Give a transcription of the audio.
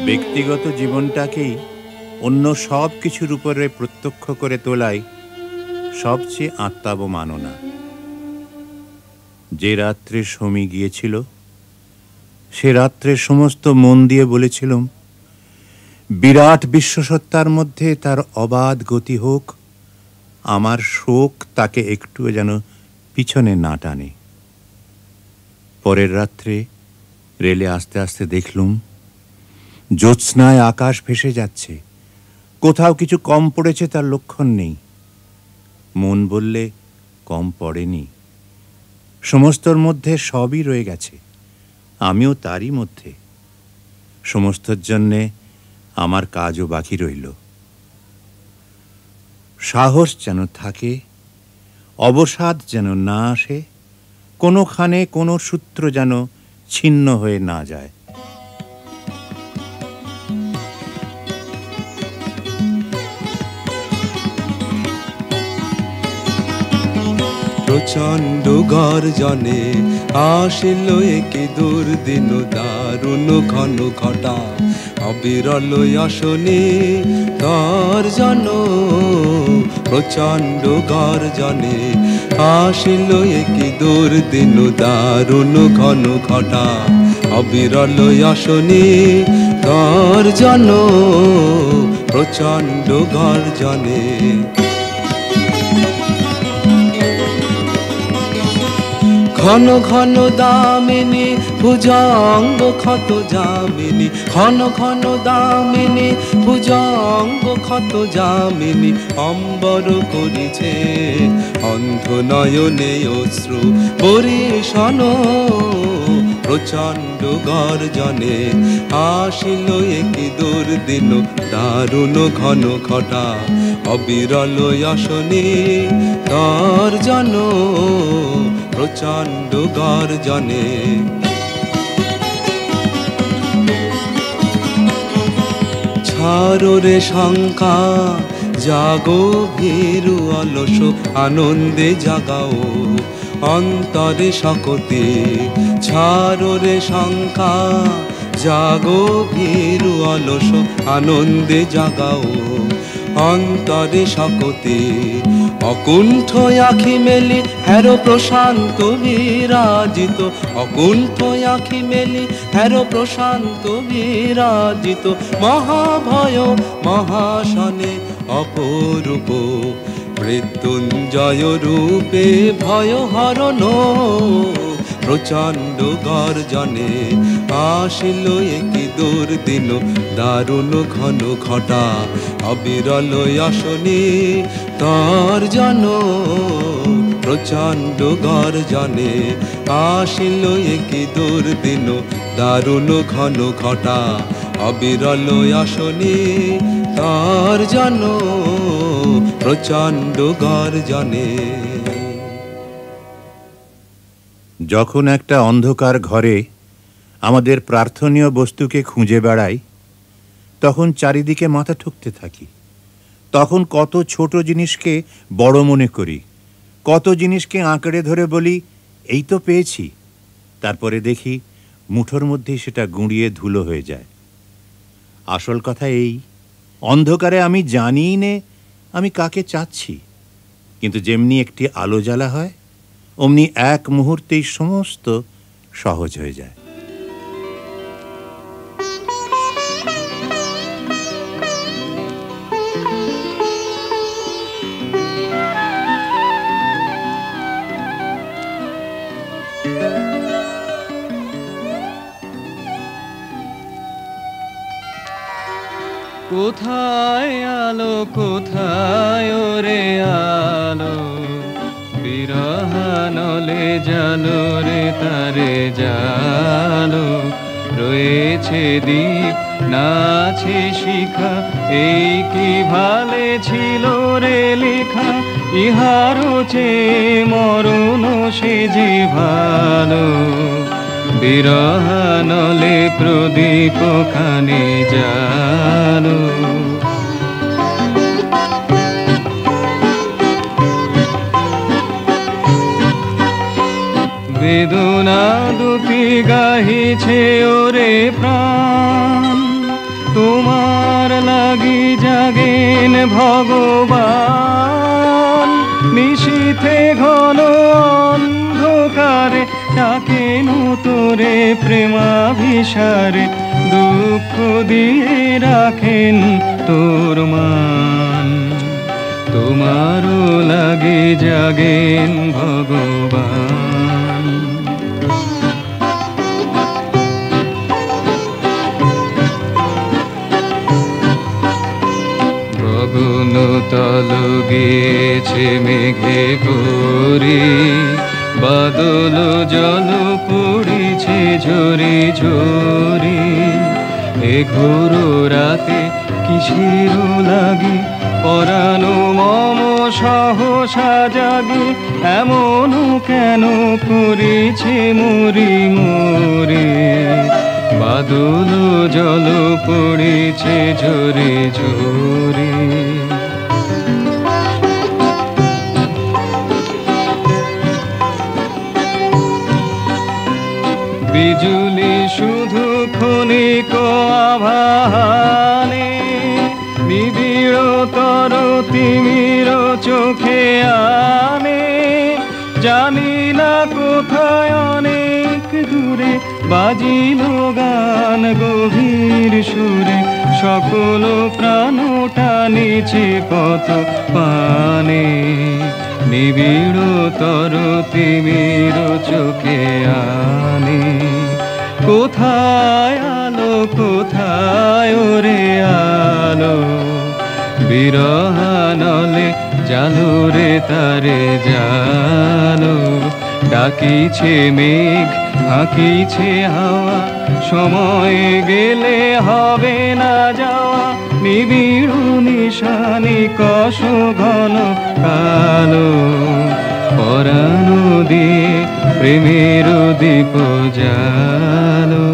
ব্যক্তিগত জীবনটাকেই অন্য সব কিছুর উপরে প্রত্যক্ষ করে তোলাই সবচেয়ে আত্মাবমাননা। যে রাত্রে সমী গিয়েছিল সে রাত্রে সমস্ত মন দিয়ে বলেছিলাম, বিরাট বিশ্বসত্তার মধ্যে তার অবাধ গতি হোক, আমার শোক তাকে একটু যেন পিছনে না টানে। পরের রাত্রে রেলে আস্তে আস্তে দেখলুম জ্যোৎস্নায় আকাশ ভেসে যাচ্ছে, কোথাও কিছু কম পড়েছে তার লক্ষণ নেই। মন বললে কম পড়েনি, সমস্তর মধ্যে সবই রয়ে গেছে, আমিও তারই মধ্যে। সমস্তর জন্যে আমার কাজও বাকি রইল। সাহস যেন থাকে, অবসাদ যেন না আসে, কোনোখানে কোনো সূত্র যেন ছিন্ন হয়ে না যায়। প্রচণ্ড গর্জনে আসিল একে দুর্দিন, দারুণ ঘন ঘটা অবিরল আসনে গর্জন। প্রচণ্ড গর্জনে আসিল একে দুর্দিন, দারুণ ঘন ঘটা অবিরল আসনে গর্জন। প্রচণ্ড গর্জনে ঘন ঘন দামিনী ভুজঙ্গ ক্ষত যামিনী, ঘন ঘন দামিনী ভুজঙ্গ ক্ষত যামিনী, অম্বর করিছে অন্ধ নয়নে অশ্রু বরিশন। প্রচণ্ড গর্জনে আসিল একি দুর্দিন, দারুণ ঘন ঘটা অবিরল আসনে গর্জন। প্রচণ্ড গর্জনে ছাড়ো রে শঙ্কা, জাগো ভীরু অলস আনন্দে জাগাও অন্তরে শকতে। ছাড়ো রে শঙ্কা, জাগো ভীরু অলস আনন্দে জাগাও অন্তরে শকতে। অকুণ্ঠ আখি মেলি হেরো প্রশান্ত বিরাজিত, অকুণ্ঠ আখি মেলি হেরো প্রশান্ত বিরাজিত, মহাভয় মহাশনে অপরূপ মৃত্যুঞ্জয় রূপে ভয় হরণ। প্রচণ্ড গর্জনে আসিল একি দুর্দিন, দারুণ ঘন ঘটা অবিরল আসনে গর্জন। প্রচণ্ড গর্জনে আসিল একি দুর্দিন, দারুণ ঘন ঘটা অবিরল আসনে গর্জন। প্রচণ্ড গর্জনে যখন একটা অন্ধকার ঘরে আমাদের প্রার্থনীয় বস্তুকে খুঁজে বেড়াই, তখন চারিদিকে মাথা ঠুকতে থাকি। তখন কত ছোট জিনিসকে বড় মনে করি, কত জিনিসকে আঁকড়ে ধরে বলি এই তো পেয়েছি, তারপরে দেখি মুঠোর মধ্যেই সেটা গুঁড়িয়ে ধুলো হয়ে যায়। আসল কথা এই, অন্ধকারে আমি জানিই নে আমি কাকে চাচ্ছি, কিন্তু যেমনি একটি আলো জ্বালা হয় অমনি এক মুহূর্তেই সমস্ত সহজ হয়ে যায়। কোথায় আলো কোথায় ওরে আলো, বিরহানলে জালো রে তারে জালো। রয়েছে দ্বীপ নাছে শিখা, এই কি ভালে ছিল রে লেখা, ইহারও চেয়ে মরণ সে যে ভালো। বিরহানলে প্রদীপ খানে জালো। বেদনা দুটি গাহিছে ওরে প্রাণ, তোমার লাগি জাগেন ভগবান, নিশীথে ঘন অন্ধকারে ডাকেন তোরে প্রেমাভিসারে, দুঃখ দিয়ে রাখেন তোর মান। তোমারও লাগে জাগেন ভগবান। গগন তল গিয়েছে মেঘে ভরি, বাদল জল পড়িছে ঝরি ঝরি। এ ঘোর রাতে কিসের লাগি পরানো মম সহসা জাগি, এমন কেন করেছে মরি মরি। বাদল জল পড়েছে ঝরে ঝরে। বিজুলি শুধু ক্ষণিক আভানে, নিবিড় তর তিমির চোখে আনে। জানি না কোথায় অনেক দূরে বাজিল গান গভীর সুরে, সকল প্রাণ টানিছে পথ পানে। নিবিড় তর তিমির চোখে আনে। কোথায় আলো কোথায় ওরে আলো, বিরহানলে জালো রে তারে জালো। ডাকিছে মেঘ হাঁকিছে হাওয়া, সময় গেলে হবে না যাওয়া। নিবিড় নিশানি কষ ঘন কালো, পরানো দিয়ে প্রেমের দীপ জালো।